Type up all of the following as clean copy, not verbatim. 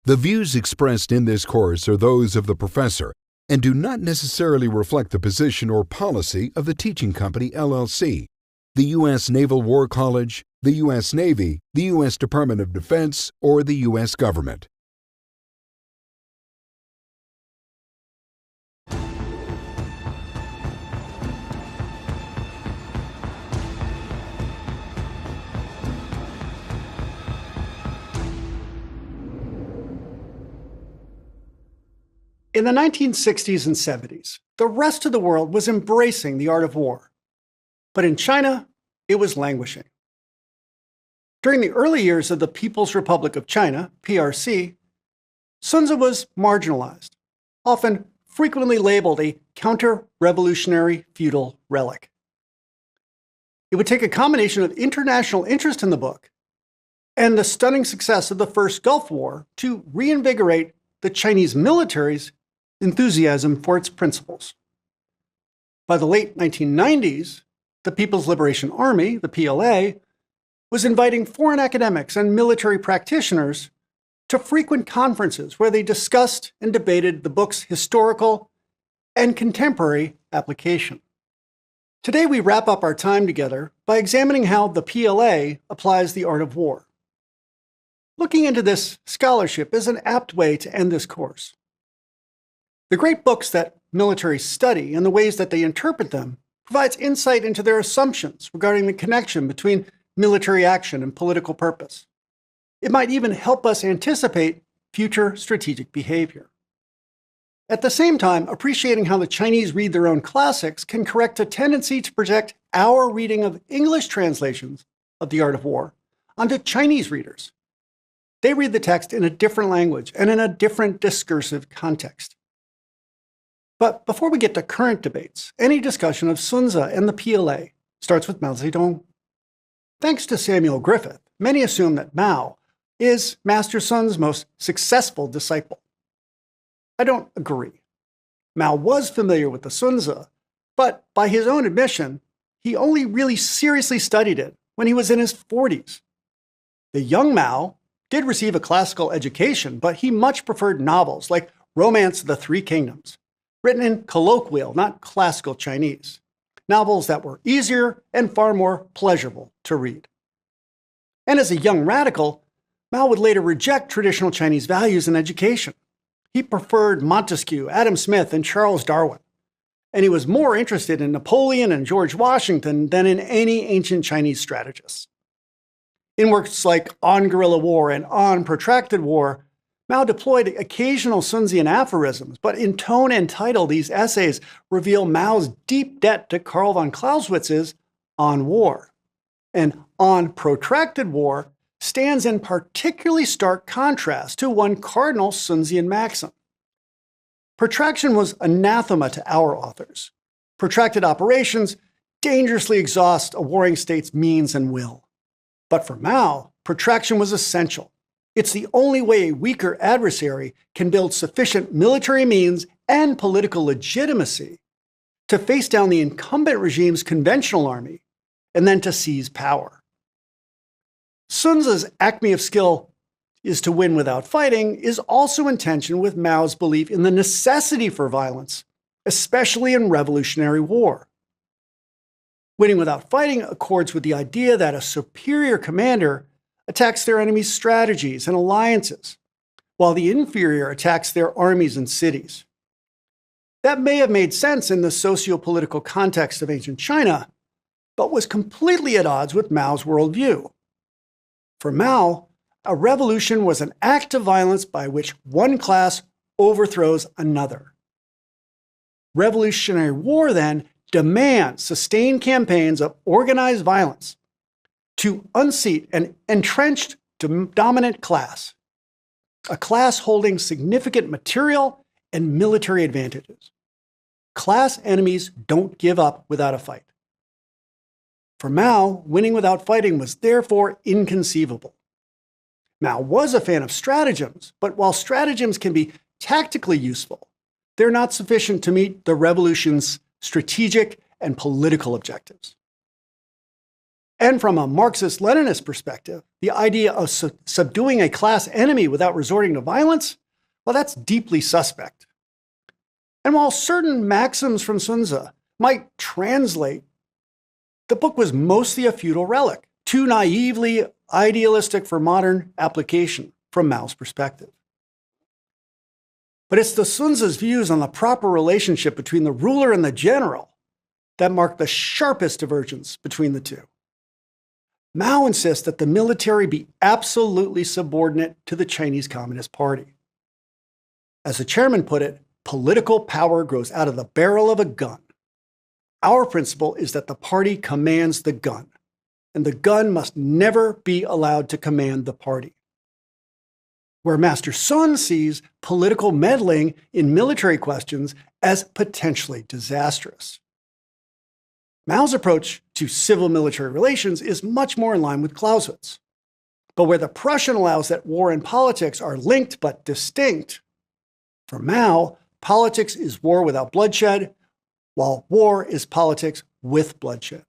The views expressed in this course are those of the professor and do not necessarily reflect the position or policy of the teaching company LLC, the U.S. Naval War College, the U.S. Navy, the U.S. Department of Defense, or the U.S. government. In the 1960s and 70s, the rest of the world was embracing the art of war. But in China, it was languishing. During the early years of the People's Republic of China, PRC, Sun Tzu was marginalized, often frequently labeled a counter-revolutionary feudal relic. It would take a combination of international interest in the book and the stunning success of the First Gulf War to reinvigorate the Chinese military's enthusiasm for its principles. By the late 1990s, the People's Liberation Army, the PLA, was inviting foreign academics and military practitioners to frequent conferences where they discussed and debated the book's historical and contemporary application. Today, we wrap up our time together by examining how the PLA applies the art of war. Looking into this scholarship is an apt way to end this course. The great books that militaries study and the ways that they interpret them provides insight into their assumptions regarding the connection between military action and political purpose. It might even help us anticipate future strategic behavior. At the same time, appreciating how the Chinese read their own classics can correct a tendency to project our reading of English translations of The Art of War onto Chinese readers. They read the text in a different language and in a different discursive context. But before we get to current debates, any discussion of Sun Tzu and the PLA starts with Mao Zedong. Thanks to Samuel Griffith, many assume that Mao is Master Sun's most successful disciple. I don't agree. Mao was familiar with the Sun Tzu, but by his own admission, he only really seriously studied it when he was in his 40s. The young Mao did receive a classical education, but he much preferred novels like Romance of the Three Kingdoms, written in colloquial, not classical Chinese, novels that were easier and far more pleasurable to read. And as a young radical, Mao would later reject traditional Chinese values in education. He preferred Montesquieu, Adam Smith, and Charles Darwin, and he was more interested in Napoleon and George Washington than in any ancient Chinese strategists. In works like On Guerrilla War and On Protracted War, Mao deployed occasional Sun Tzuan aphorisms, but in tone and title, these essays reveal Mao's deep debt to Karl von Clausewitz's On War. And On Protracted War stands in particularly stark contrast to one cardinal Sun Tzuan maxim. Protraction was anathema to our authors. Protracted operations dangerously exhaust a warring state's means and will. But for Mao, protraction was essential. It's the only way a weaker adversary can build sufficient military means and political legitimacy to face down the incumbent regime's conventional army and then to seize power. Sun Tzu's acme of skill is to win without fighting is also in tension with Mao's belief in the necessity for violence, especially in revolutionary war. Winning without fighting accords with the idea that a superior commander attacks their enemy's strategies and alliances, while the inferior attacks their armies and cities. That may have made sense in the socio-political context of ancient China, but was completely at odds with Mao's worldview. For Mao, a revolution was an act of violence by which one class overthrows another. Revolutionary war, then, demands sustained campaigns of organized violence to unseat an entrenched dominant class, a class holding significant material and military advantages. Class enemies don't give up without a fight. For Mao, winning without fighting was therefore inconceivable. Mao was a fan of stratagems, but while stratagems can be tactically useful, they're not sufficient to meet the revolution's strategic and political objectives. And from a Marxist-Leninist perspective, the idea of subduing a class enemy without resorting to violence, well, that's deeply suspect. And while certain maxims from Sun Tzu might translate, the book was mostly a feudal relic, too naively idealistic for modern application from Mao's perspective. But it's the Sun Tzu's views on the proper relationship between the ruler and the general that mark the sharpest divergence between the two. Mao insists that the military be absolutely subordinate to the Chinese Communist Party. As the chairman put it, political power grows out of the barrel of a gun. Our principle is that the party commands the gun, and the gun must never be allowed to command the party. Where Master Sun sees political meddling in military questions as potentially disastrous. Mao's approach to civil-military relations is much more in line with Clausewitz. But where the Prussian allows that war and politics are linked but distinct, for Mao, politics is war without bloodshed, while war is politics with bloodshed.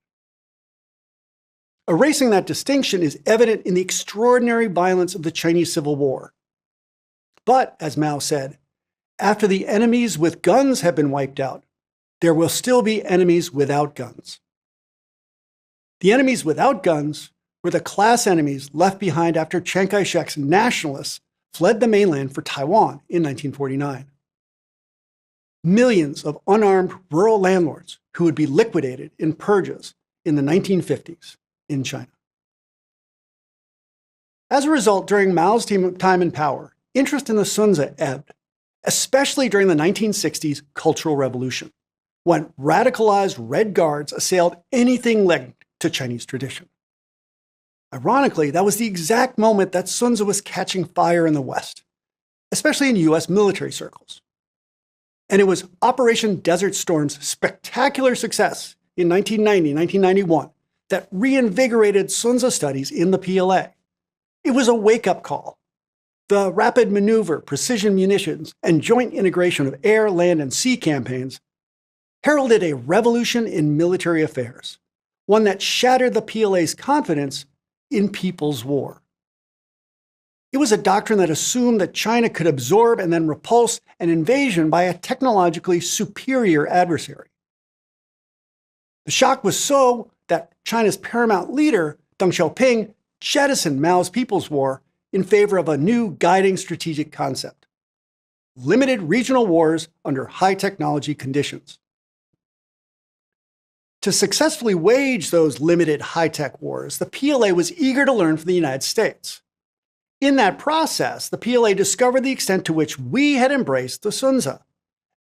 Erasing that distinction is evident in the extraordinary violence of the Chinese Civil War. But, as Mao said, after the enemies with guns have been wiped out, there will still be enemies without guns. The enemies without guns were the class enemies left behind after Chiang Kai-shek's nationalists fled the mainland for Taiwan in 1949. Millions of unarmed rural landlords who would be liquidated in purges in the 1950s in China. As a result, during Mao's time in power, interest in the Sun Tzu ebbed, especially during the 1960s Cultural Revolution, when radicalized Red Guards assailed anything linked to Chinese tradition. Ironically, that was the exact moment that Sun Tzu was catching fire in the West, especially in US military circles. And it was Operation Desert Storm's spectacular success in 1990-1991 that reinvigorated Sun Tzu studies in the PLA. It was a wake-up call. The rapid maneuver, precision munitions, and joint integration of air, land, and sea campaigns heralded a revolution in military affairs, one that shattered the PLA's confidence in people's war. It was a doctrine that assumed that China could absorb and then repulse an invasion by a technologically superior adversary. The shock was so that China's paramount leader, Deng Xiaoping, jettisoned Mao's People's War in favor of a new guiding strategic concept: limited regional wars under high technology conditions. To successfully wage those limited high-tech wars, the PLA was eager to learn from the United States. In that process, the PLA discovered the extent to which we had embraced the Sun Tzu,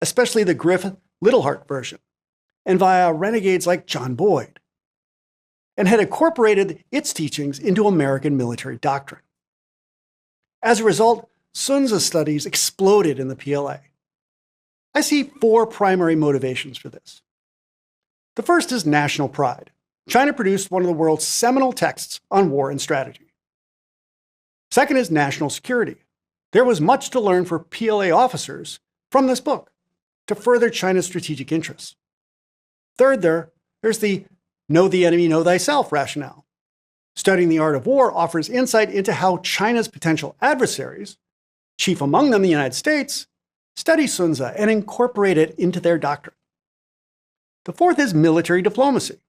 especially the Griffith-Littlehart version, and via renegades like John Boyd, and had incorporated its teachings into American military doctrine. As a result, Sun Tzu studies exploded in the PLA. I see four primary motivations for this. The first is national pride. China produced one of the world's seminal texts on war and strategy. Second is national security. There was much to learn for PLA officers from this book to further China's strategic interests. Third, there's the know the enemy, know thyself rationale. Studying the art of war offers insight into how China's potential adversaries, chief among them the United States, study Sun Tzu and incorporate it into their doctrine. The fourth is military diplomacy.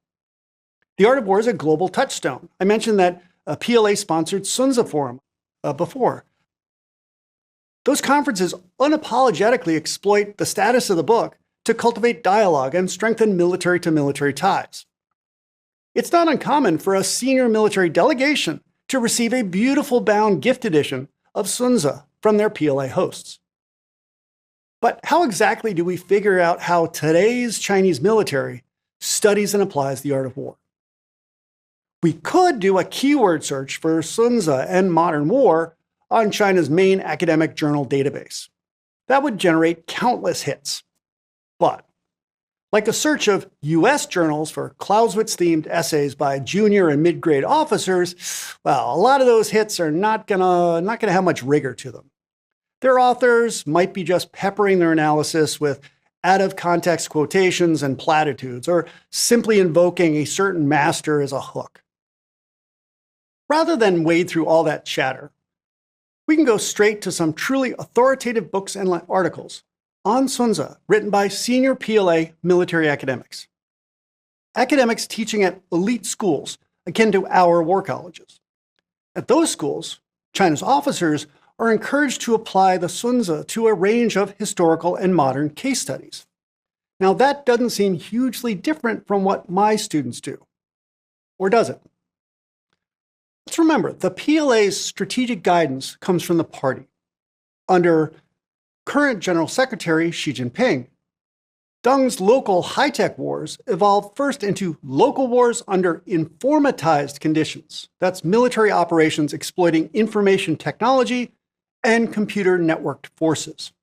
The art of war is a global touchstone. I mentioned that a PLA-sponsored Sun Tzu forum before. Those conferences unapologetically exploit the status of the book to cultivate dialogue and strengthen military-to-military ties. It's not uncommon for a senior military delegation to receive a beautiful bound gift edition of Sun Tzu from their PLA hosts. But how exactly do we figure out how today's Chinese military studies and applies the art of war? We could do a keyword search for Sun Tzu and modern war on China's main academic journal database. That would generate countless hits. But, like a search of US journals for Clausewitz-themed essays by junior and mid-grade officers, well, a lot of those hits are not gonna have much rigor to them. Their authors might be just peppering their analysis with out-of-context quotations and platitudes, or simply invoking a certain master as a hook. rather than wade through all that chatter, we can go straight to some truly authoritative books and articles on Sun Tzu written by senior PLA military academics. Academics teaching at elite schools akin to our war colleges. At those schools, China's officers are encouraged to apply the Sun Tzu to a range of historical and modern case studies. Now, that doesn't seem hugely different from what my students do. Or does it? Let's remember, the PLA's strategic guidance comes from the party. Under current General Secretary Xi Jinping, Deng's local high-tech wars evolved first into local wars under informatized conditions. That's military operations exploiting information technology and computer networked forces.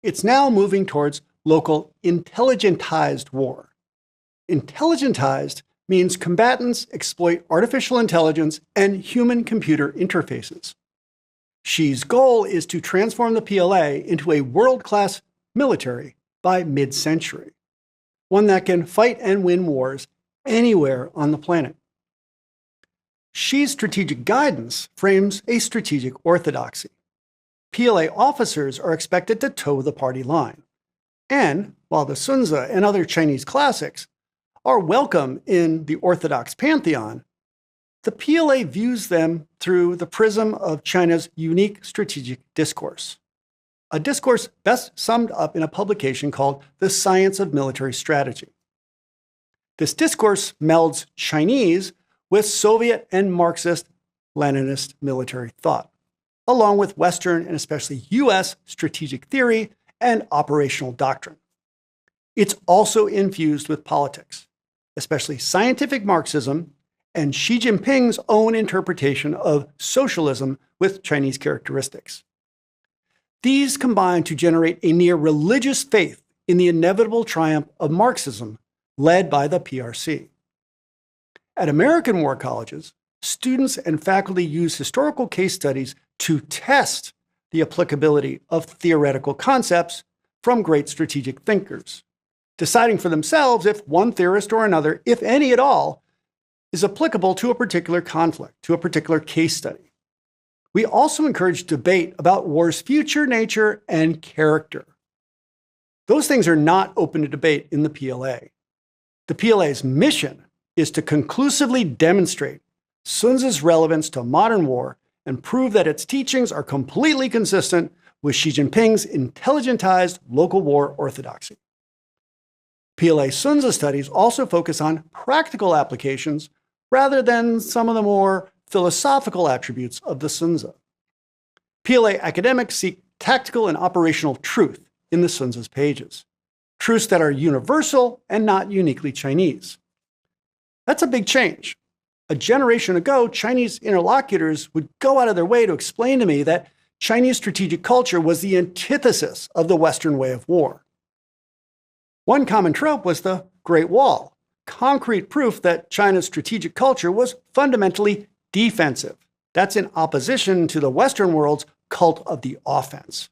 It's now moving towards local intelligentized war. Intelligentized means combatants exploit artificial intelligence and human-computer interfaces. Xi's goal is to transform the PLA into a world-class military by mid-century, one that can fight and win wars anywhere on the planet. Xi's strategic guidance frames a strategic orthodoxy. PLA officers are expected to toe the party line. And while the Sun Tzu and other Chinese classics are welcome in the orthodox pantheon, the PLA views them through the prism of China's unique strategic discourse. A discourse best summed up in a publication called The Science of Military Strategy. This discourse melds Chinese with Soviet and Marxist-Leninist military thought, along with Western and especially US strategic theory and operational doctrine. It's also infused with politics, especially scientific Marxism and Xi Jinping's own interpretation of socialism with Chinese characteristics. These combine to generate a near religious faith in the inevitable triumph of Marxism, led by the PRC. At American war colleges, students and faculty use historical case studies to test the applicability of theoretical concepts from great strategic thinkers, deciding for themselves if one theorist or another, if any at all, is applicable to a particular conflict, to a particular case study. We also encourage debate about war's future, nature, and character. Those things are not open to debate in the PLA. The PLA's mission is to conclusively demonstrate Sun Tzu's relevance to modern war and prove that its teachings are completely consistent with Xi Jinping's intelligentized local war orthodoxy. PLA Sun Tzu studies also focus on practical applications rather than some of the more philosophical attributes of the Sun Tzu. PLA academics seek tactical and operational truth in the Sun Tzu's pages, truths that are universal and not uniquely Chinese. That's a big change. A generation ago, Chinese interlocutors would go out of their way to explain to me that Chinese strategic culture was the antithesis of the Western way of war. One common trope was the Great Wall, concrete proof that China's strategic culture was fundamentally defensive. That's in opposition to the Western world's cult of the offense.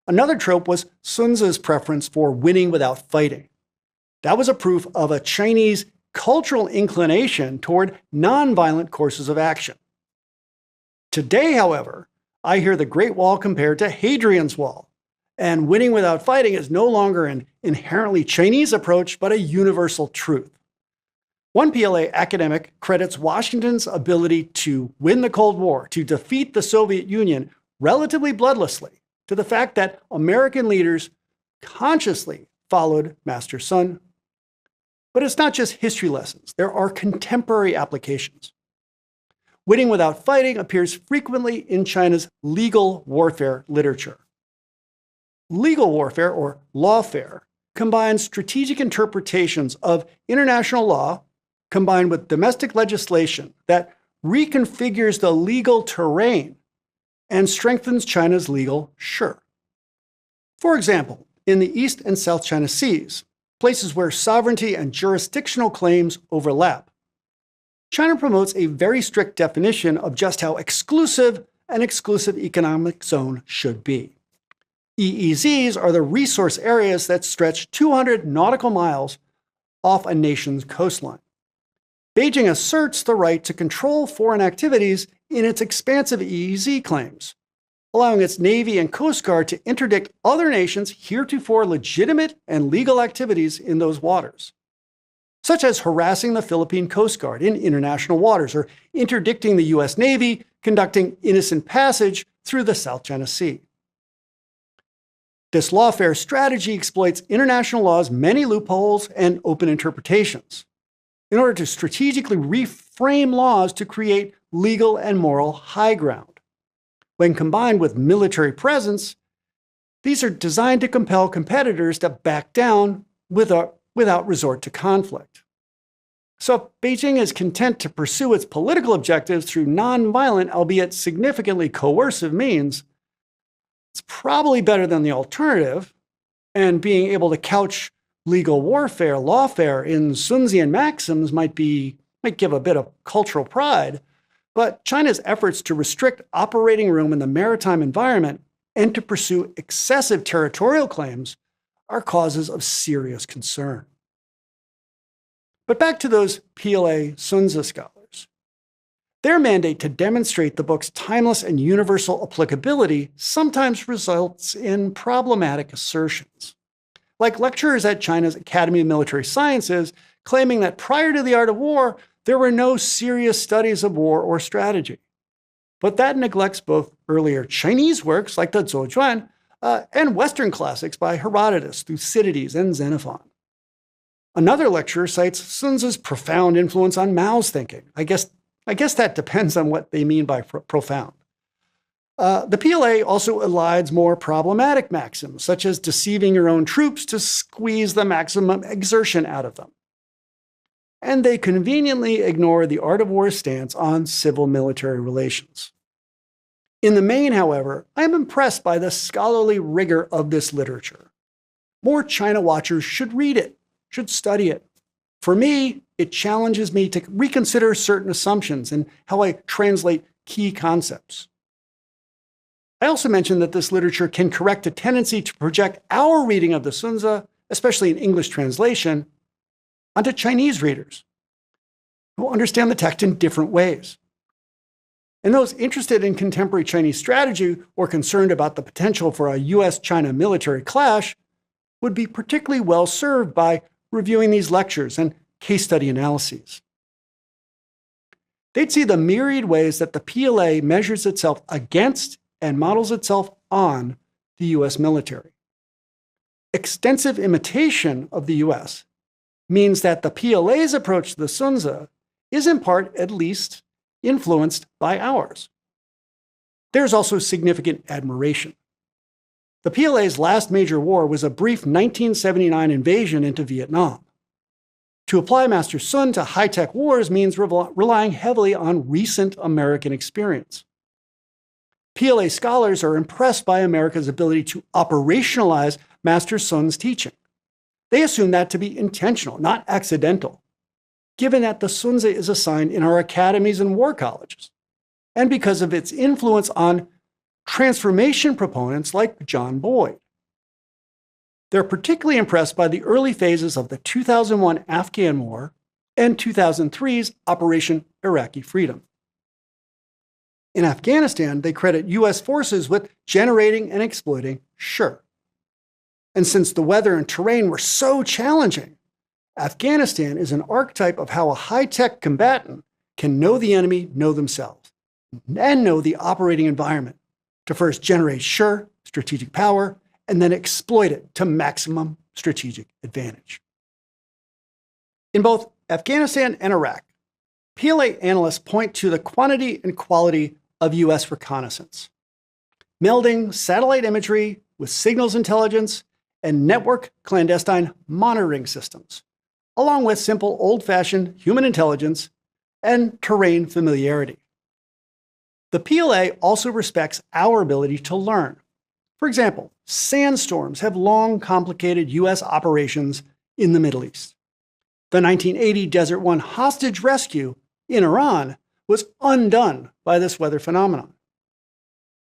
Another trope was Sun Tzu's preference for winning without fighting. That was a proof of a Chinese cultural inclination toward nonviolent courses of action. Today, however, I hear the Great Wall compared to Hadrian's Wall, and winning without fighting is no longer an inherently Chinese approach, but a universal truth. One PLA academic credits Washington's ability to win the Cold War, to defeat the Soviet Union relatively bloodlessly, to the fact that American leaders consciously followed Master Sun. But it's not just history lessons. There are contemporary applications. Winning without fighting appears frequently in China's legal warfare literature. Legal warfare, or lawfare, combines strategic interpretations of international law combined with domestic legislation that reconfigures the legal terrain and strengthens China's legal sure. For example, in the East and South China Seas, places where sovereignty and jurisdictional claims overlap, China promotes a very strict definition of just how exclusive an exclusive economic zone should be. EEZs are the resource areas that stretch 200 nautical miles off a nation's coastline. Beijing asserts the right to control foreign activities in its expansive EEZ claims, allowing its Navy and Coast Guard to interdict other nations' heretofore legitimate and legal activities in those waters, such as harassing the Philippine Coast Guard in international waters or interdicting the U.S. Navy conducting innocent passage through the South China Sea. This lawfare strategy exploits international law's many loopholes and open interpretations in order to strategically reframe laws to create legal and moral high ground. When combined with military presence, these are designed to compel competitors to back down without resort to conflict. So if Beijing is content to pursue its political objectives through nonviolent, albeit significantly coercive means, it's probably better than the alternative, and being able to couch legal warfare, lawfare in Sunzian maxims might give a bit of cultural pride, but China's efforts to restrict operating room in the maritime environment and to pursue excessive territorial claims are causes of serious concern. But back to those PLA Sunzi scholars. Their mandate to demonstrate the book's timeless and universal applicability sometimes results in problematic assertions, like lecturers at China's Academy of Military Sciences claiming that prior to the art of war, there were no serious studies of war or strategy. But that neglects both earlier Chinese works like the Zhuojuan and Western classics by Herodotus, Thucydides, and Xenophon. Another lecturer cites Sun Tzu's profound influence on Mao's thinking. I guess that depends on what they mean by profound. The PLA also elides more problematic maxims, such as deceiving your own troops to squeeze the maximum exertion out of them. And they conveniently ignore the art of war's stance on civil-military relations. In the main, however, I am impressed by the scholarly rigor of this literature. More China watchers should read it, should study it. For me, it challenges me to reconsider certain assumptions and how I translate key concepts. I also mentioned that this literature can correct a tendency to project our reading of the Sunzi, especially in English translation, onto Chinese readers who understand the text in different ways. And those interested in contemporary Chinese strategy or concerned about the potential for a US-China military clash would be particularly well served by reviewing these lectures and case study analyses. They'd see the myriad ways that the PLA measures itself against and models itself on the US military. Extensive imitation of the US means that the PLA's approach to the Sunzi is in part, at least, influenced by ours. There's also significant admiration. The PLA's last major war was a brief 1979 invasion into Vietnam. To apply Master Sun to high-tech wars means relying heavily on recent American experience. PLA scholars are impressed by America's ability to operationalize Master Sun's teaching. They assume that to be intentional, not accidental, given that the Sunzi is assigned in our academies and war colleges, and because of its influence on transformation proponents like John Boyd. They're particularly impressed by the early phases of the 2001 Afghan War and 2003's Operation Iraqi Freedom. In Afghanistan, they credit US forces with generating and exploiting Shur. And since the weather and terrain were so challenging, Afghanistan is an archetype of how a high-tech combatant can know the enemy, know themselves, and know the operating environment to first generate Shur, strategic power, and then exploit it to maximum strategic advantage. In both Afghanistan and Iraq, PLA analysts point to the quantity and quality of US reconnaissance, melding satellite imagery with signals intelligence and network clandestine monitoring systems, along with simple old-fashioned human intelligence and terrain familiarity. The PLA also respects our ability to learn. For example, sandstorms have long complicated US operations in the Middle East. The 1980 Desert One hostage rescue in Iran was undone by this weather phenomenon.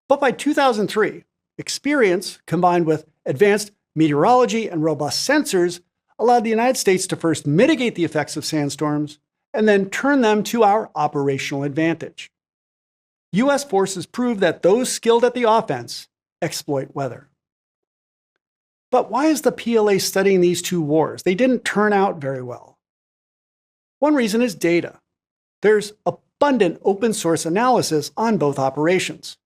But by 2003, experience combined with advanced meteorology and robust sensors allowed the United States to first mitigate the effects of sandstorms and then turn them to our operational advantage. U.S. forces prove that those skilled at the offense exploit weather. But why is the PLA studying these two wars? They didn't turn out very well. One reason is data. There's abundant open source analysis on both operations.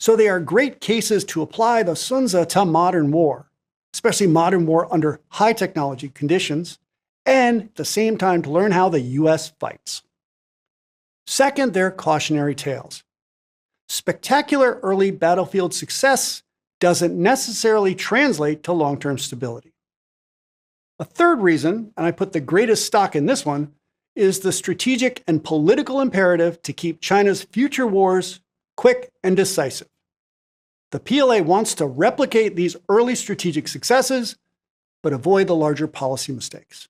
So they are great cases to apply the Sun Tzu to modern war, especially modern war under high technology conditions, and at the same time to learn how the US fights. Second, they're cautionary tales. Spectacular early battlefield success doesn't necessarily translate to long-term stability. A third reason, and I put the greatest stock in this one, is the strategic and political imperative to keep China's future wars quick and decisive. The PLA wants to replicate these early strategic successes, but avoid the larger policy mistakes.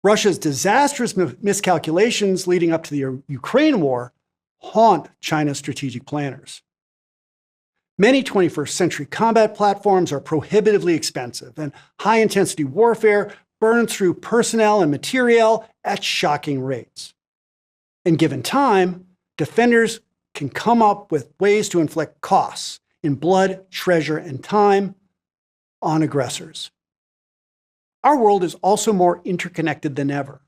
Russia's disastrous miscalculations leading up to the Ukraine war haunt China's strategic planners. Many 21st century combat platforms are prohibitively expensive, and high-intensity warfare burns through personnel and materiel at shocking rates. And given time, defenders can come up with ways to inflict costs in blood, treasure, and time on aggressors. Our world is also more interconnected than ever.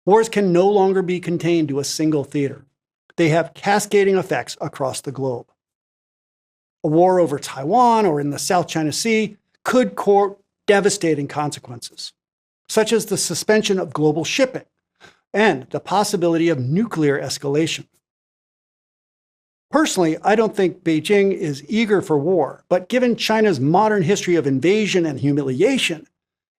Wars can no longer be contained to a single theater. They have cascading effects across the globe. A war over Taiwan or in the South China Sea could court devastating consequences, such as the suspension of global shipping and the possibility of nuclear escalation. Personally, I don't think Beijing is eager for war, but given China's modern history of invasion and humiliation,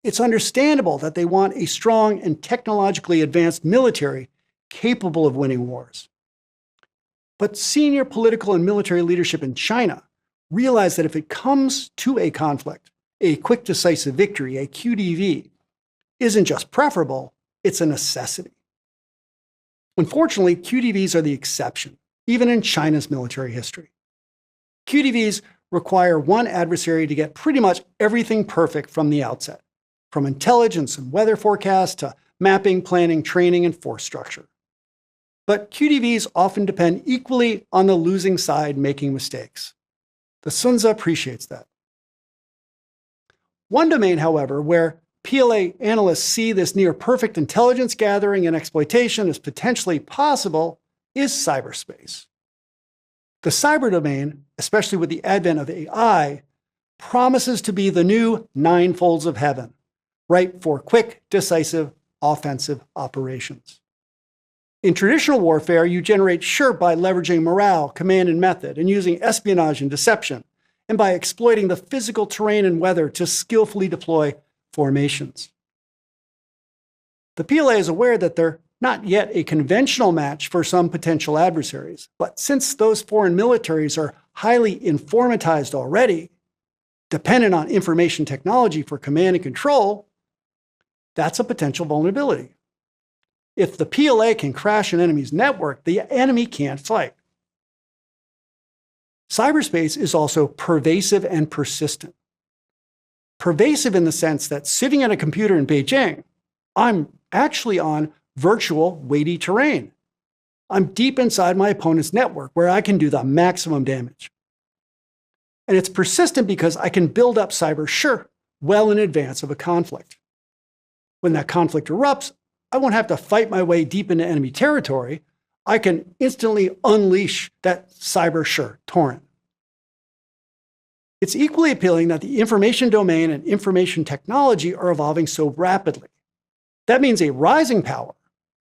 it's understandable that they want a strong and technologically advanced military capable of winning wars. But senior political and military leadership in China realize that if it comes to a conflict, a quick decisive victory, a QDV, isn't just preferable, it's a necessity. Unfortunately, QDVs are the exception, even in China's military history. QDVs require one adversary to get pretty much everything perfect from the outset, from intelligence and weather forecasts to mapping, planning, training, and force structure. But QDVs often depend equally on the losing side making mistakes. The Sun Tzu appreciates that. One domain, however, where PLA analysts see this near-perfect intelligence gathering and exploitation as potentially possible is cyberspace. The cyber domain, especially with the advent of AI, promises to be the new nine folds of heaven, ripe for quick, decisive, offensive operations. In traditional warfare, you generate sure by leveraging morale, command, and method, and using espionage and deception, and by exploiting the physical terrain and weather to skillfully deploy formations. The PLA is aware that they're not yet a conventional match for some potential adversaries, but since those foreign militaries are highly informatized already, dependent on information technology for command and control, that's a potential vulnerability. If the PLA can crash an enemy's network, the enemy can't fight. Cyberspace is also pervasive and persistent. Pervasive in the sense that sitting at a computer in Beijing, I'm actually on virtual weighty terrain. I'm deep inside my opponent's network where I can do the maximum damage. And it's persistent because I can build up cyber sure well in advance of a conflict. When that conflict erupts, I won't have to fight my way deep into enemy territory. I can instantly unleash that cyber sure torrent. It's equally appealing that the information domain and information technology are evolving so rapidly. That means a rising power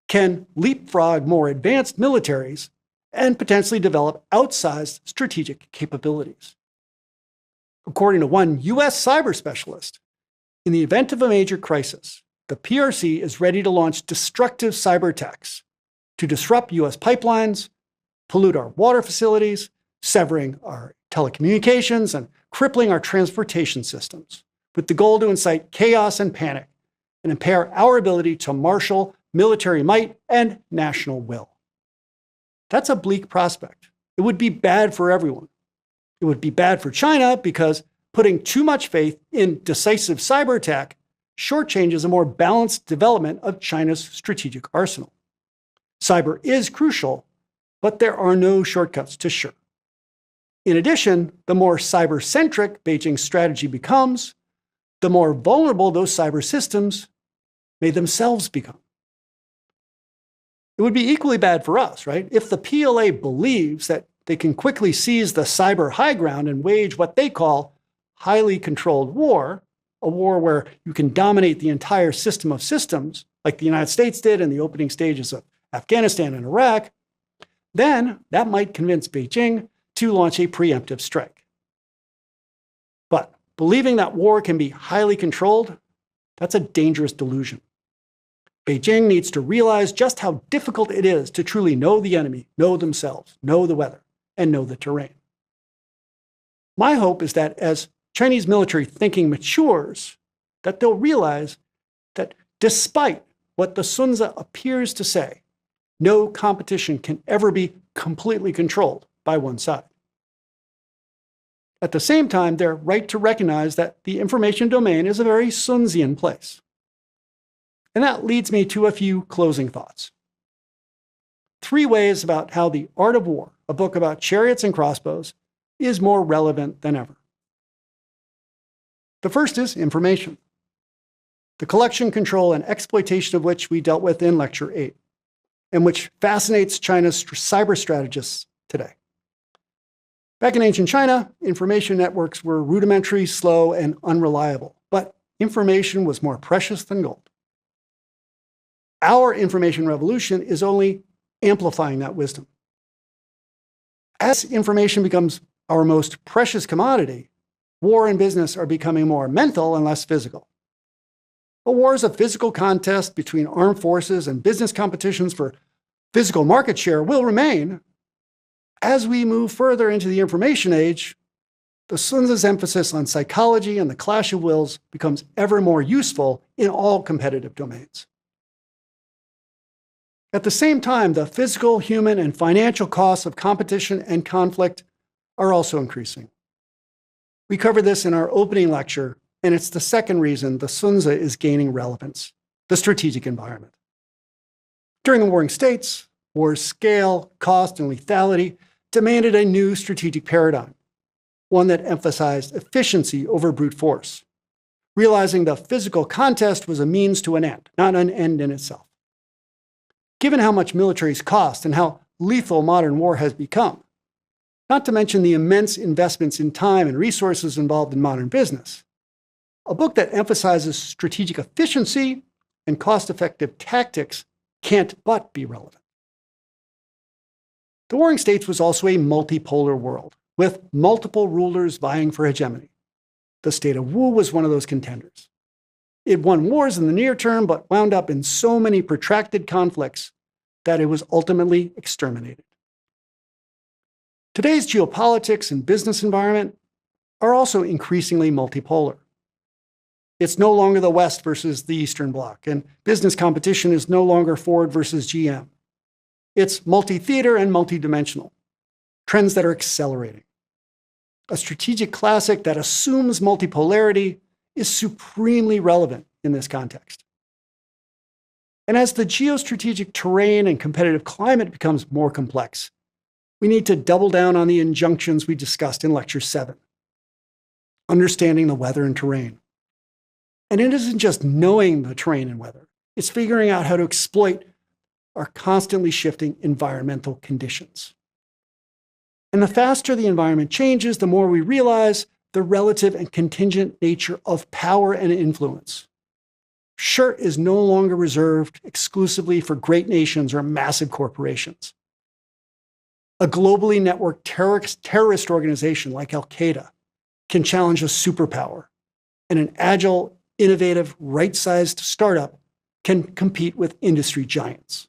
can leapfrog more advanced militaries and potentially develop outsized strategic capabilities. According to one US cyber specialist, in the event of a major crisis, the PRC is ready to launch destructive cyber attacks to disrupt US pipelines, pollute our water facilities, severing our telecommunications, and crippling our transportation systems, with the goal to incite chaos and panic and impair our ability to marshal military might and national will. That's a bleak prospect. It would be bad for everyone. It would be bad for China because putting too much faith in decisive cyber attack shortchanges a more balanced development of China's strategic arsenal. Cyber is crucial, but there are no shortcuts to sure. In addition, the more cyber-centric Beijing's strategy becomes, the more vulnerable those cyber systems may themselves become. It would be equally bad for us, right? If the PLA believes that they can quickly seize the cyber high ground and wage what they call highly controlled war, a war where you can dominate the entire system of systems, like the United States did in the opening stages of Afghanistan and Iraq, then that might convince Beijing to launch a preemptive strike. But believing that war can be highly controlled, that's a dangerous delusion. Beijing needs to realize just how difficult it is to truly know the enemy, know themselves, know the weather, and know the terrain. My hope is that as Chinese military thinking matures, that they'll realize that despite what the Sun Tzu appears to say, no competition can ever be completely controlled by one side. At the same time, they're right to recognize that the information domain is a very Sun Tzuian place. And that leads me to a few closing thoughts. 3 ways about how The Art of War, a book about chariots and crossbows, is more relevant than ever. The first is information, the collection, control, and exploitation of which we dealt with in Lecture 8, and which fascinates China's cyber strategists today. Back in ancient China, information networks were rudimentary, slow, and unreliable, but information was more precious than gold. Our information revolution is only amplifying that wisdom. As information becomes our most precious commodity, war and business are becoming more mental and less physical. A war is a physical contest between armed forces, and business competitions for physical market share will remain. As we move further into the information age, the Sun Tzu's emphasis on psychology and the clash of wills becomes ever more useful in all competitive domains. At the same time, the physical, human, and financial costs of competition and conflict are also increasing. We covered this in our opening lecture, and it's the second reason the Sun Tzu is gaining relevance: the strategic environment. During the Warring States, war's scale, cost, and lethality demanded a new strategic paradigm, one that emphasized efficiency over brute force, realizing the physical contest was a means to an end, not an end in itself. Given how much militaries cost and how lethal modern war has become, not to mention the immense investments in time and resources involved in modern business, a book that emphasizes strategic efficiency and cost-effective tactics can't but be relevant. The Warring States was also a multipolar world, with multiple rulers vying for hegemony. The state of Wu was one of those contenders. It won wars in the near term, but wound up in so many protracted conflicts that it was ultimately exterminated. Today's geopolitics and business environment are also increasingly multipolar. It's no longer the West versus the Eastern Bloc, and business competition is no longer Ford versus GM. It's multi-theater and multi-dimensional, trends that are accelerating. A strategic classic that assumes multipolarity is supremely relevant in this context. And as the geostrategic terrain and competitive climate becomes more complex, we need to double down on the injunctions we discussed in Lecture 7. Understanding the weather and terrain. And it isn't just knowing the terrain and weather, it's figuring out how to exploit our constantly shifting environmental conditions. And the faster the environment changes, the more we realize the relative and contingent nature of power and influence. Shirt is no longer reserved exclusively for great nations or massive corporations. A globally networked terrorist organization like Al-Qaeda can challenge a superpower, and an agile, innovative, right-sized startup can compete with industry giants.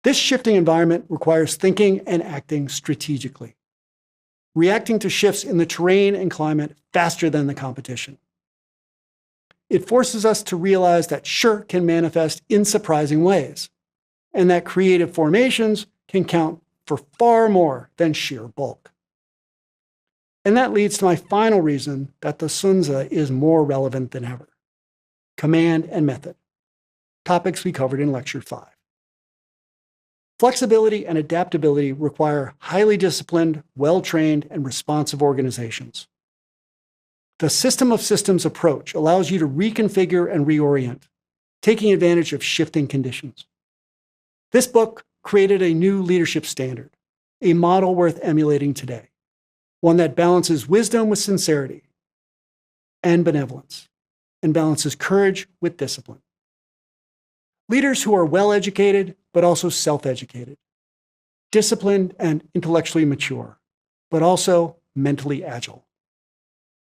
This shifting environment requires thinking and acting strategically, reacting to shifts in the terrain and climate faster than the competition. It forces us to realize that shirt can manifest in surprising ways, and that creative formations can count for far more than sheer bulk. And that leads to my final reason that the Sun Tzu is more relevant than ever. command, and method, topics we covered in Lecture 5. Flexibility and adaptability require highly disciplined, well-trained, and responsive organizations. The system of systems approach allows you to reconfigure and reorient, taking advantage of shifting conditions. This book created a new leadership standard, a model worth emulating today, one that balances wisdom with sincerity and benevolence, and balances courage with discipline. Leaders who are well-educated, but also self-educated, disciplined and intellectually mature, but also mentally agile.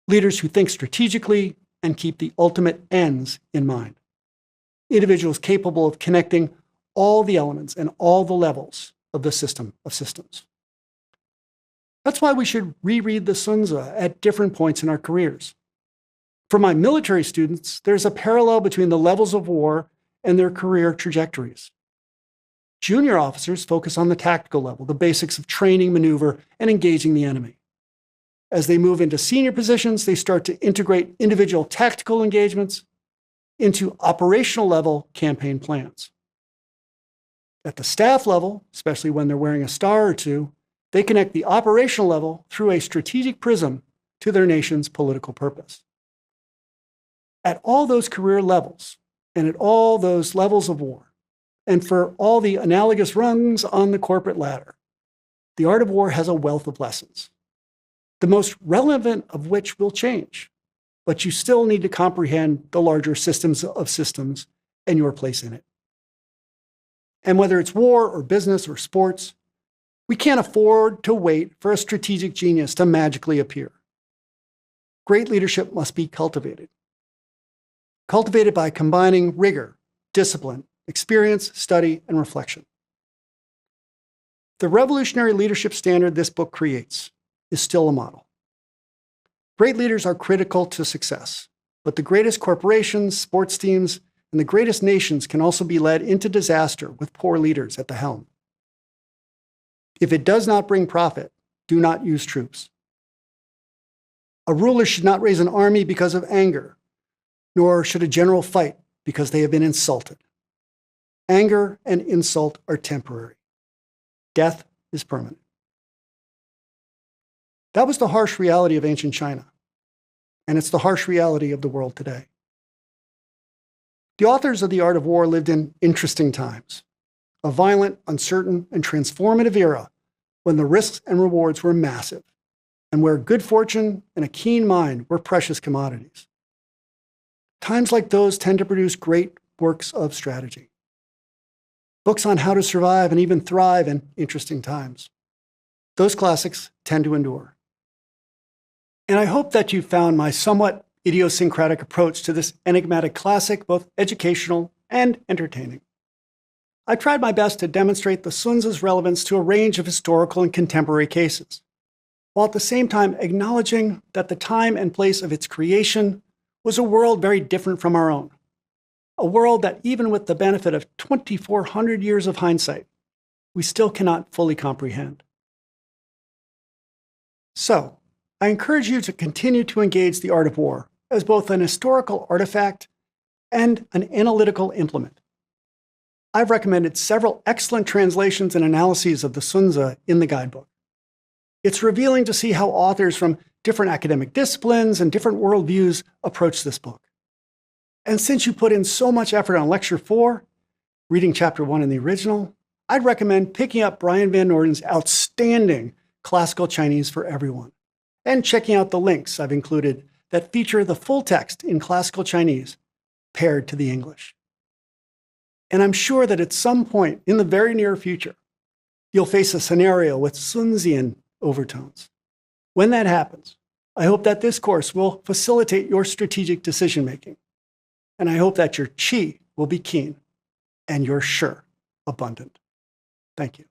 Leaders who think strategically and keep the ultimate ends in mind. Individuals capable of connecting all the elements and all the levels of the system of systems. That's why we should reread the Sun Tzu at different points in our careers. For my military students, there's a parallel between the levels of war and their career trajectories. Junior officers focus on the tactical level, the basics of training, maneuver, and engaging the enemy. As they move into senior positions, they start to integrate individual tactical engagements into operational level campaign plans. At the staff level, especially when they're wearing a star or two, they connect the operational level through a strategic prism to their nation's political purpose. At all those career levels, and at all those levels of war, and for all the analogous rungs on the corporate ladder, the art of war has a wealth of lessons, the most relevant of which will change, but you still need to comprehend the larger systems of systems and your place in it. And whether it's war or business or sports, we can't afford to wait for a strategic genius to magically appear. Great leadership must be cultivated. Cultivated by combining rigor, discipline, experience, study, and reflection. The revolutionary leadership standard this book creates is still a model. Great leaders are critical to success, but the greatest corporations, sports teams, and the greatest nations can also be led into disaster with poor leaders at the helm. If it does not bring profit, do not use troops. A ruler should not raise an army because of anger, nor should a general fight because they have been insulted. Anger and insult are temporary. Death is permanent. That was the harsh reality of ancient China, and it's the harsh reality of the world today. The authors of The Art of War lived in interesting times, a violent, uncertain, and transformative era when the risks and rewards were massive, and where good fortune and a keen mind were precious commodities. Times like those tend to produce great works of strategy. Books on how to survive and even thrive in interesting times. Those classics tend to endure. And I hope that you found my somewhat idiosyncratic approach to this enigmatic classic both educational and entertaining. I tried my best to demonstrate the Sun Tzu's relevance to a range of historical and contemporary cases, while at the same time acknowledging that the time and place of its creation was a world very different from our own. A world that, even with the benefit of 2,400 years of hindsight, we still cannot fully comprehend. So, I encourage you to continue to engage the art of war as both an historical artifact and an analytical implement. I've recommended several excellent translations and analyses of the Sun Tzu in the guidebook. It's revealing to see how authors from different academic disciplines and different worldviews approach this book. And since you put in so much effort on Lecture 4, reading Chapter 1 in the original, I'd recommend picking up Brian Van Norden's outstanding Classical Chinese for Everyone, and checking out the links I've included that feature the full text in Classical Chinese paired to the English. And I'm sure that at some point in the very near future, you'll face a scenario with Sun Tzuian overtones. When that happens, I hope that this course will facilitate your strategic decision-making. And I hope that your qi will be keen and your sure abundant. Thank you.